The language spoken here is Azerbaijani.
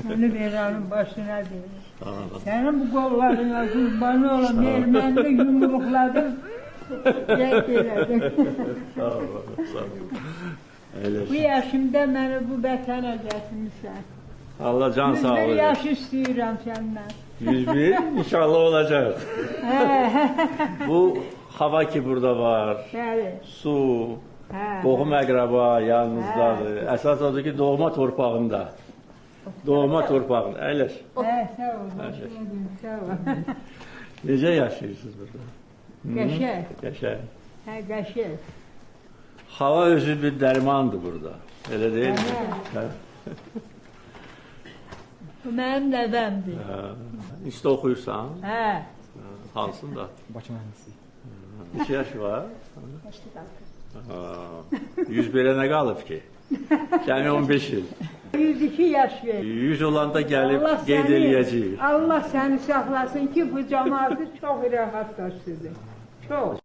Onu verenin başına değil. Senin bu kollarına kurbanı olan ermeni yumrukladım. Zevk elədim. Sağ ol, sağ ol. Bu yaşımda beni bu vətənə gətirmişsən. Allah can sağ 101 ol. yaş istəyirəm səndən. 101 inşallah olacak. Bu hava ki burada var, Bəli. su, Hə. doğum əqraba yanınızdadır. Əsas odur ki, doğma torpağında. Doğma torpağında. Əyləş. Sağ ol, başına sağ ol. Necə yaşayırsınız burada? Qəşəng. Qəşəng. Hə, qəşəng. Hava özü bir dərmandır burada. Elə deyil mi? Hə. Bu mənim nəvəmdir. İşte oxuyursan? Hə. Hansında? Bakı mühendisi. Neçə yaş var? 101'e nə qalıb ki? Yəni 15 il. 102 yaş ver. 100 olanda gəlib qeyd eləyəcəyik. Allah səni saxlasın ki, bu cəmaatı çox rahat daşıdı. Çox.